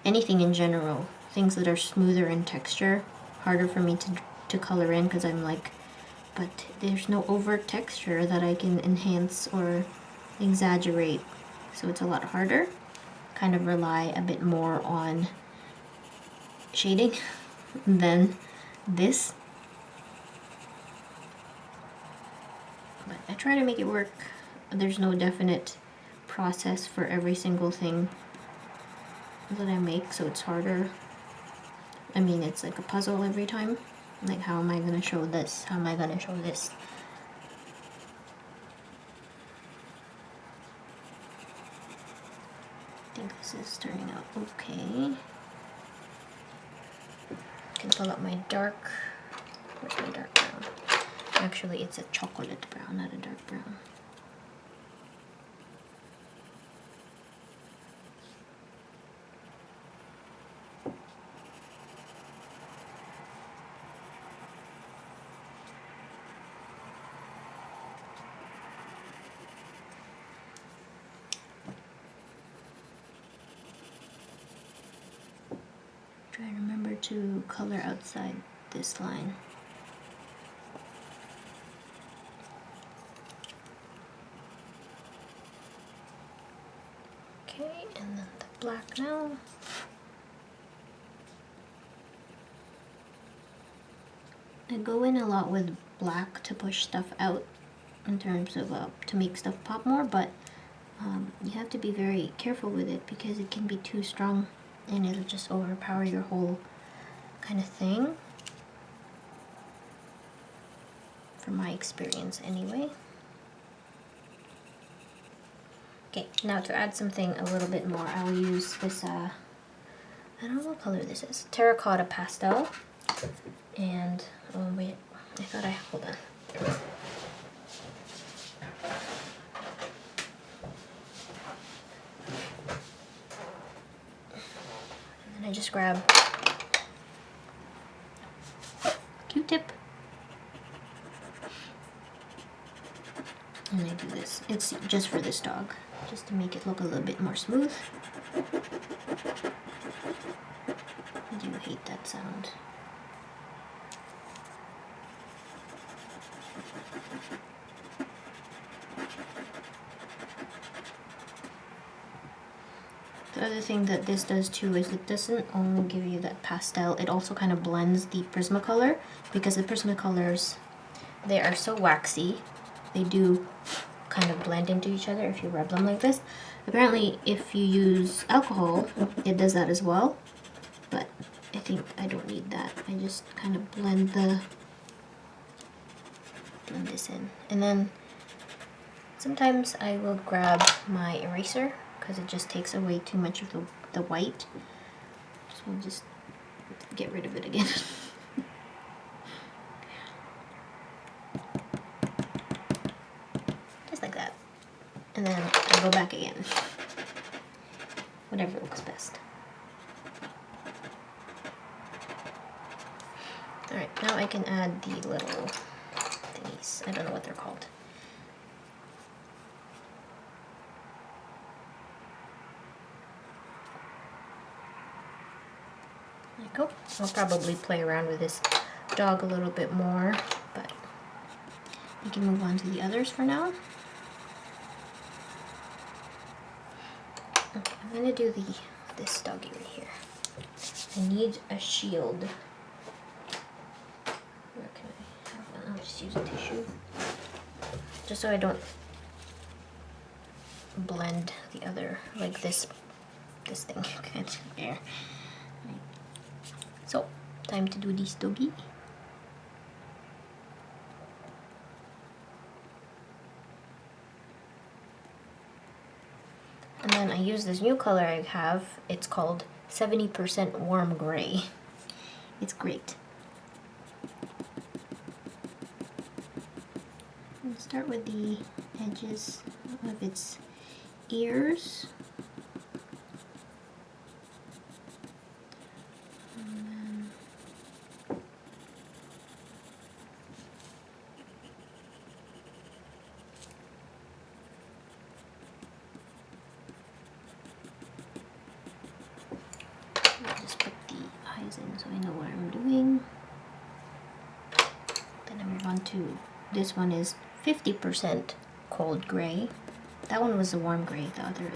Speaker 1: anything in general, things that are smoother in texture, harder for me to color in because I'm like, but there's no overt texture that I can enhance or exaggerate, so it's a lot harder. Kind of rely a bit more on shading than this. But I try to make it work. There's no definite process for every single thing that I make, so it's harder. I mean, it's like a puzzle every time. Like, how am I gonna show this? How am I gonna show this? I think this is turning out okay. I can pull out my dark. Where's my dark brown? Actually, it's a chocolate brown, not a dark brown. Try to remember to color outside this line. Okay, and then the black now. I go in a lot with black to push stuff out in terms of to make stuff pop more, but you have to be very careful with it because it can be too strong and it'll just overpower your whole kind of thing, from my experience anyway. Okay, now to add something a little bit more, I'll use this, I don't know what color this is, terracotta pastel. And, oh wait, I thought hold on. And then I just grab Q-tip. And I do this. It's just for this dog, just to make it look a little bit more smooth. I do hate that sound. The other thing that this does too is it doesn't only give you that pastel, it also kind of blends the Prismacolor, because the Prismacolors, they are so waxy. They do kind of blend into each other if you rub them like this. Apparently, if you use alcohol, it does that as well, but I think I don't need that. I just kind of blend this in. And then sometimes I will grab my eraser because it just takes away too much of the white. So I'll just get rid of it again. Just like that. And then I go back again. Whatever looks best. Alright, now I can add the little thingies. I don't know what they're called. There you go. I'll probably play around with this dog a little bit more, but we can move on to the others for now. Okay, I'm going to do the this doggy right here. I need a shield. Where can I have one? I'll just use a tissue. Just so I don't blend the other, like this thing. Can't there. So, time to do this doggy. And then I use this new color I have. It's called 70% warm gray. It's great. I'll start with the edges of its ears. Just put the eyes in so I know what I'm doing. Then I move on to, this one is 50% cold gray. That one was the warm gray,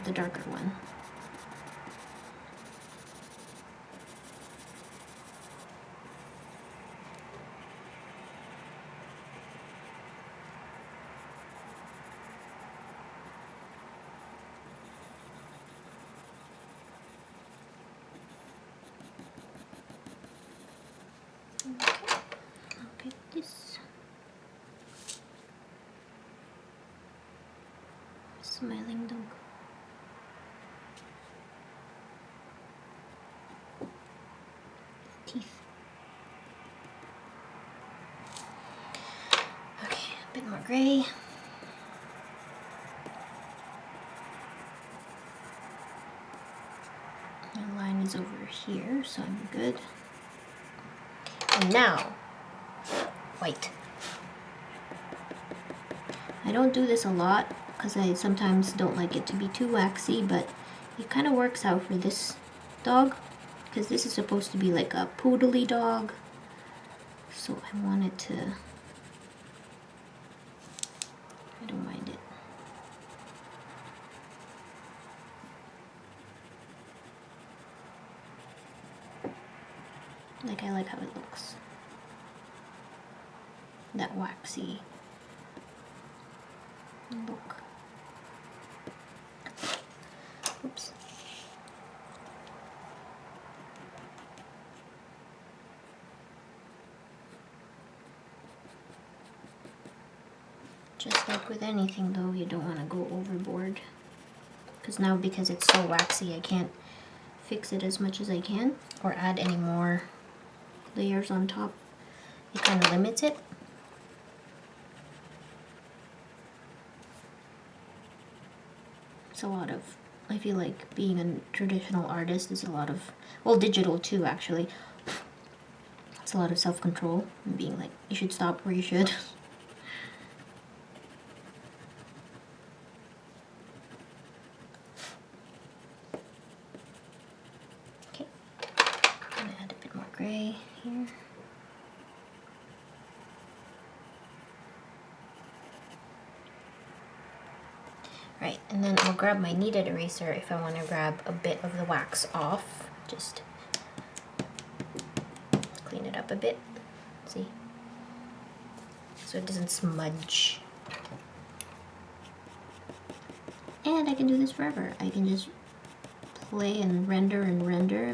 Speaker 1: the darker one. Okay, I'll pick this. Smiling dog. Teeth. Okay, a bit more gray. The line is over here, so I'm good. And now, white. I don't do this a lot because I sometimes don't like it to be too waxy, but it kind of works out for this dog because this is supposed to be like a poodly dog. So I wanted to, I don't mind it. Like, I like how it looks. That waxy look. Oops. Just like with anything though, you don't want to go overboard. Because now, because it's so waxy, I can't fix it as much as I can or add any more layers on top. It kind of limits it. It's a lot of, I feel like being a traditional artist is a lot of, well, digital too actually. It's a lot of self-control and being like, you should stop where you should. Okay, I'm gonna add a bit more gray here. Right, and then I'll grab my kneaded eraser if I want to grab a bit of the wax off. Just clean it up a bit, see? So it doesn't smudge. And I can do this forever. I can just play and render,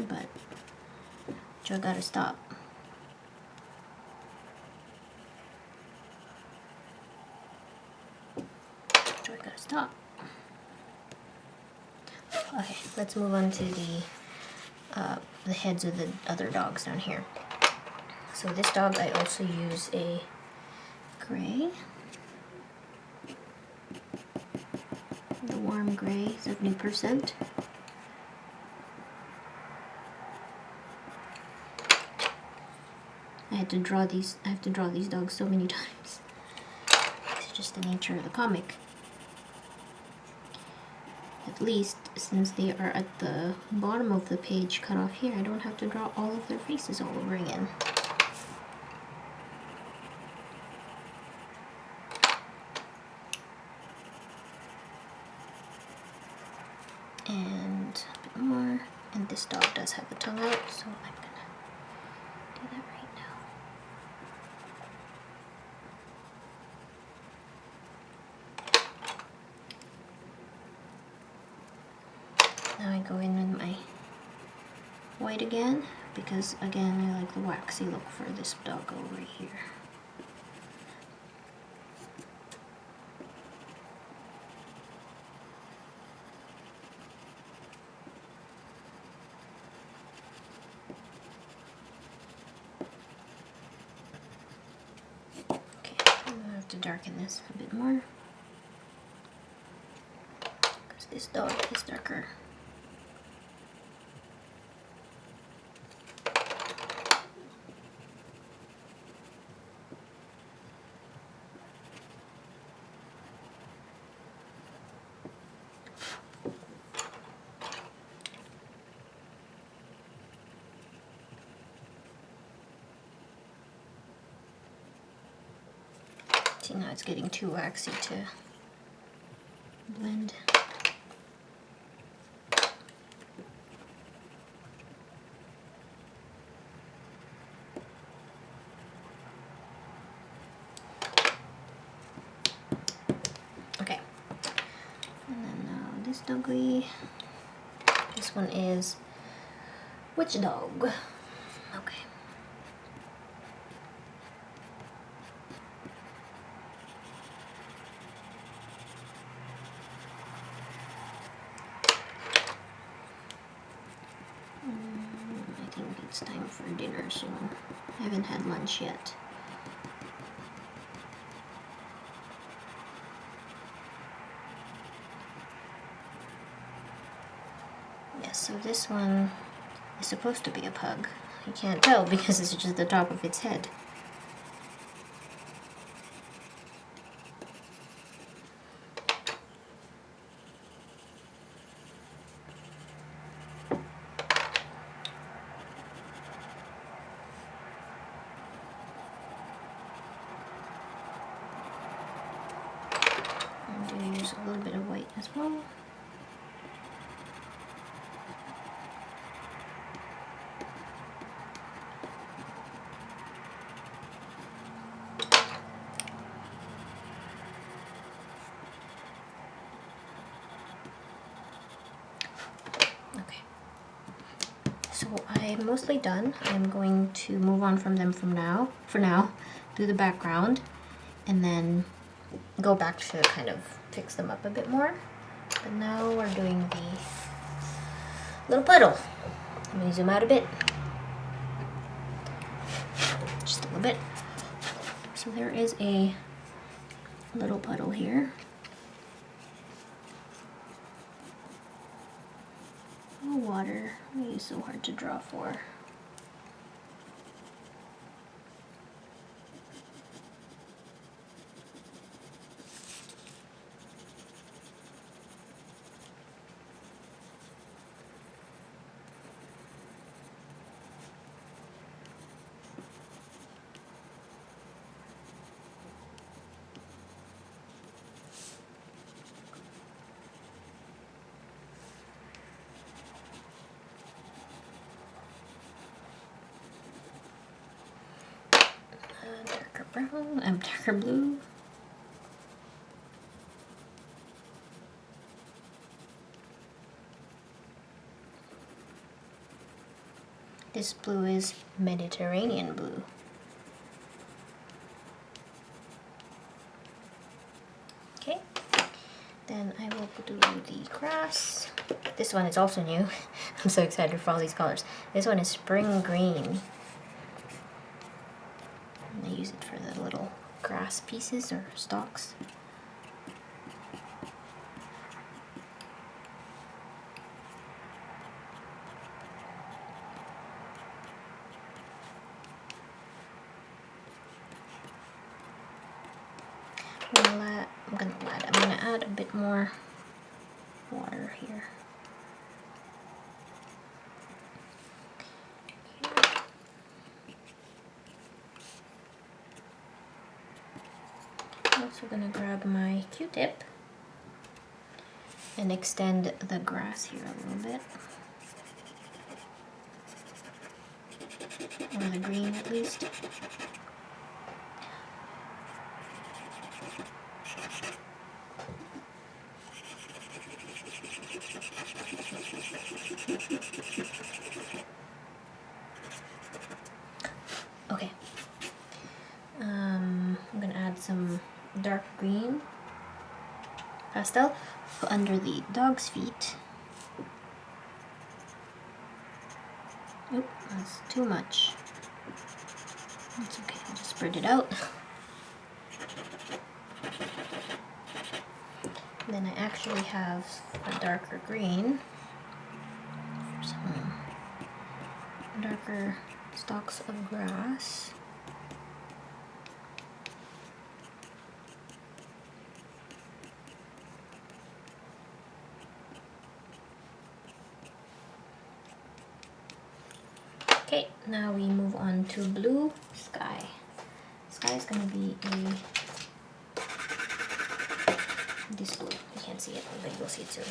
Speaker 1: but I gotta stop. I gotta stop. Okay, let's move on to the heads of the other dogs down here. So this dog, I also use a gray, the warm gray, 70%. I have to draw these dogs so many times. It's just the nature of the comic. At least, since they are at the bottom of the page cut off here, I don't have to draw all of their faces all over again. And a bit more, And this dog does have a tongue out, so I'm gonna do that right now. Now I go in with my white again, because again I like the waxy look for this doggo right here. To darken this a bit more because this dog is darker. See, now it's getting too waxy to blend. Okay, and then this doggy, this one is which dog? Okay. I think it's time for dinner soon. I haven't had lunch yet. Yes, so this one is supposed to be a pug. You can't tell because it's just the top of its head. I'm going to use a little bit of white as well. Okay. So I'm mostly done. I'm going to move on from them for now, do the background, and then go back to kind of fix them up a bit more. But now we're doing the little puddle. Let me zoom out a bit. Just a little bit. So there is a little puddle here. Oh, water. It's so hard to draw for. Darker brown, darker blue. This blue is Mediterranean blue. Okay, then I will do the grass. This one is also new. I'm so excited for all these colors. This one is spring green. I use it for the little grass pieces or stalks. I'm gonna add a bit more water here. I'm also gonna grab my Q-tip and extend the grass here a little bit. or the green at least. Okay. I'm gonna add some dark green pastel under the dog's feet. Oop, that's too much. It's okay, I'll just spread it out. Then I actually have a darker green for some darker stalks of grass. Okay, now we move on to blue sky. Sky is gonna be this blue. You can't see it, but you'll see it soon.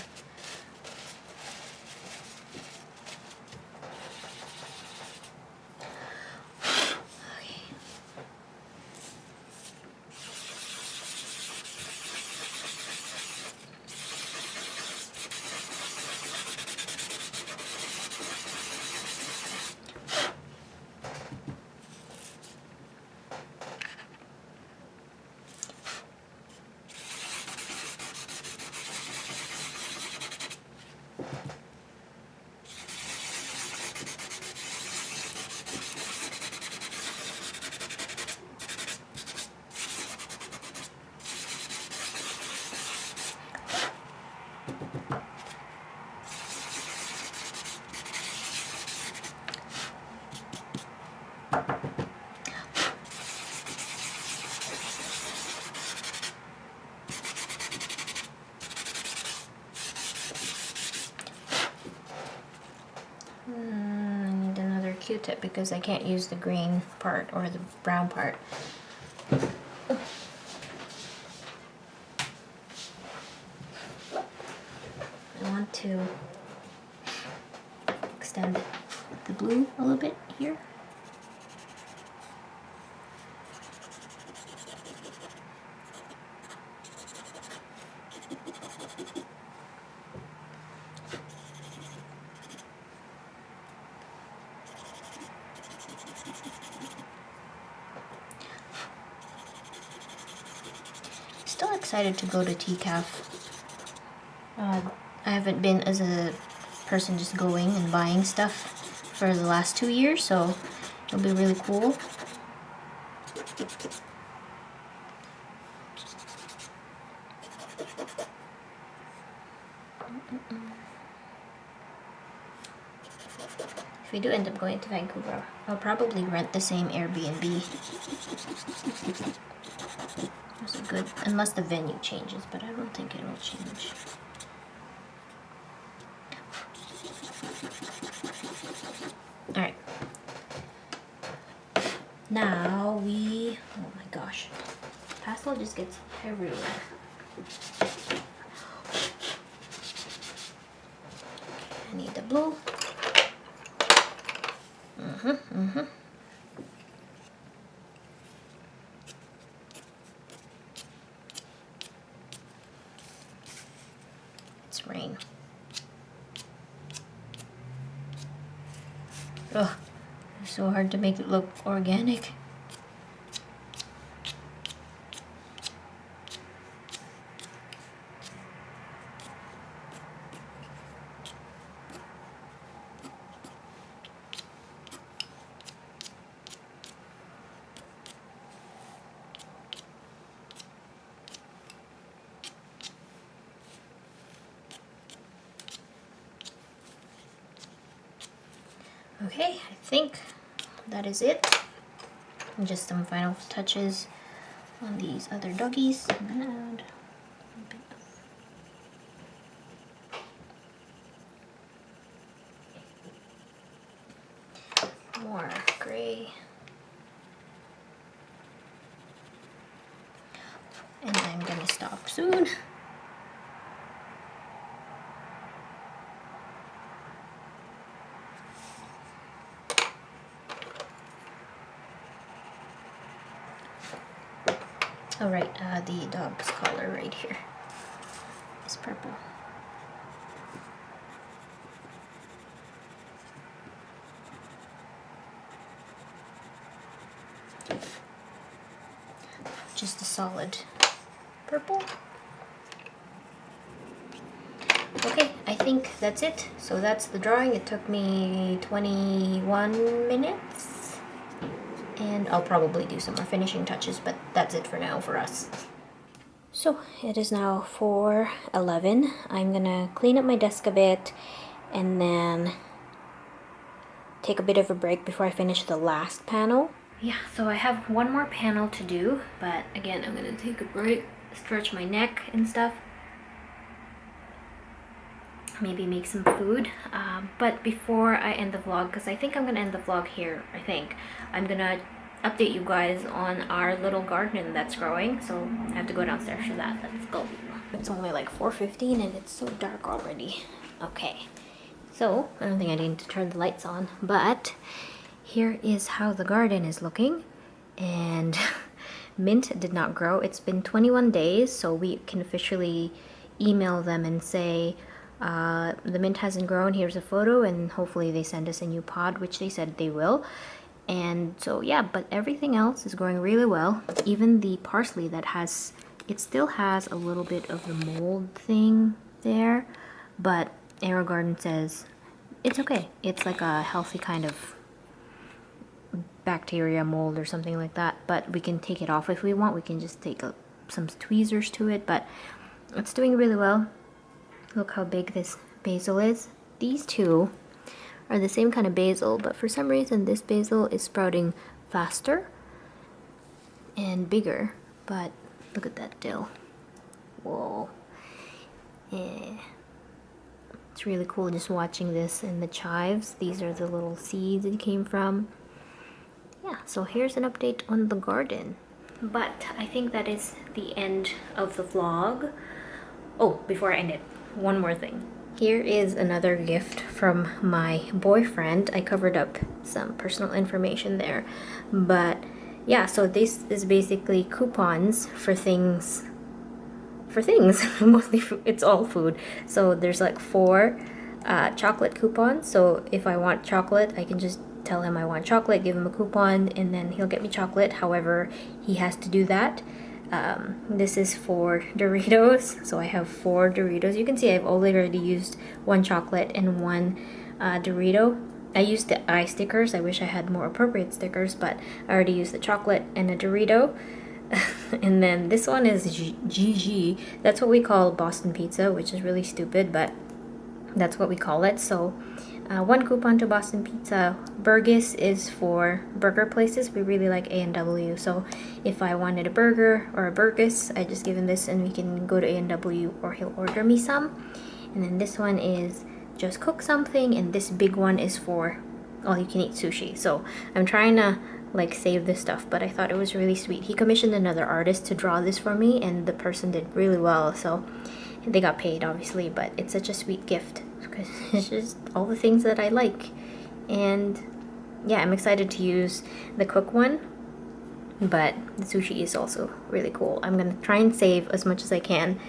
Speaker 1: I need another Q-tip because I can't use the green part or the brown part. I want to extend the blue a little bit here. Still excited to go to TCAF. I haven't been as a person just going and buying stuff for the last 2 years, so it'll be really cool. If we do end up going to Vancouver, I'll probably rent the same Airbnb. Those are good, unless the venue changes, but I don't think it will change. Alright. Now we, oh my gosh, pastel just gets everywhere. I need the blue. It's rain. Ugh, it's so hard to make it look organic. Okay, I think that is it. And just some final touches on these other doggies. I'm gonna add a bit of more gray. And I'm gonna stop soon. Oh right, the dog's collar right here is purple. Just a solid purple. Okay, I think that's it. So that's the drawing. It took me 21 minutes. And I'll probably do some more finishing touches, but that's it for now for us. So it is now 4:11. I'm gonna clean up my desk a bit and then take a bit of a break before I finish the last panel. Yeah, so I have one more panel to do, but again, I'm gonna take a break, stretch my neck and stuff. Maybe make some food. But before I end the vlog, because I think I'm gonna end the vlog here, I'm gonna update you guys on our little garden that's growing. So I have to go downstairs for that. Let's go. It's only like 4:15 and it's so dark already. Okay, so I don't think I need to turn the lights on, but here is how the garden is looking. And mint did not grow. It's been 21 days, so we can officially email them and say, the mint hasn't grown, here's a photo, and hopefully they send us a new pod, which they said they will. And so yeah, but everything else is growing really well. Even the parsley it still has a little bit of the mold thing there, but AeroGarden says it's okay. It's like a healthy kind of bacteria mold or something like that, but we can take it off if we want. We can just take some tweezers to it, but it's doing really well. Look how big this basil is. These two are the same kind of basil, but for some reason this basil is sprouting faster and bigger. But look at that dill. Whoa. Yeah. It's really cool just watching this in the chives. These are the little seeds it came from. Yeah, so here's an update on the garden. But I think that is the end of the vlog. Oh, before I end it, one more thing. Here is another gift from my boyfriend. I covered up some personal information there. But yeah, so this is basically coupons for things. Mostly it's all food. So there's like 4 chocolate coupons. So if I want chocolate, I can just tell him I want chocolate, give him a coupon, and then he'll get me chocolate. However, he has to do that. This is for Doritos, so I have 4 Doritos. You can see I've already used 1 chocolate and 1 Dorito. I used the eye stickers. I wish I had more appropriate stickers, but I already used the chocolate and a Dorito. And then this one is GG. That's what we call Boston pizza, which is really stupid, but that's what we call it. So 1 coupon to Boston Pizza. Burgess is for burger places. We really like A&W, so if I wanted a burger or a Burgess, I just give him this and we can go to A&W or he'll order me some. And then this one is just cook something, and this big one is for all you can eat sushi. So I'm trying to like save this stuff, but I thought it was really sweet. He commissioned another artist to draw this for me, and the person did really well, so they got paid obviously, but it's such a sweet gift because it's just all the things that I like. And yeah, I'm excited to use the cook one, but the sushi is also really cool. I'm gonna try and save as much as I can,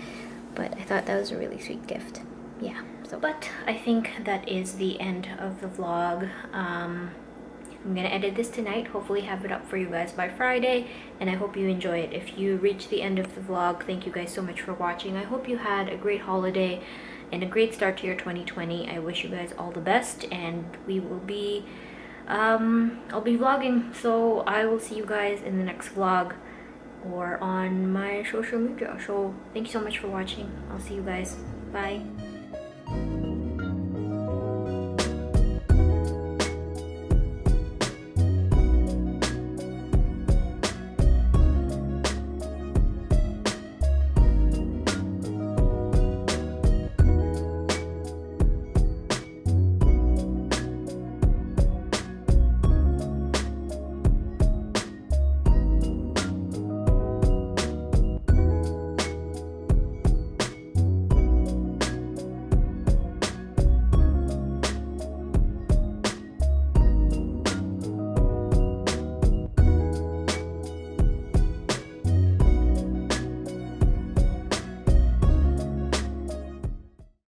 Speaker 1: but I thought that was a really sweet gift. Yeah, so but I think that is the end of the vlog. I'm gonna edit this tonight, hopefully have it up for you guys by Friday, and I hope you enjoy it. If you reach the end of the vlog, thank you guys so much for watching. I hope you had a great holiday and a great start to your 2020. I wish you guys all the best, and we will be I'll be vlogging, so I will see you guys in the next vlog or on my social media. So thank you so much for watching. I'll see you guys. Bye.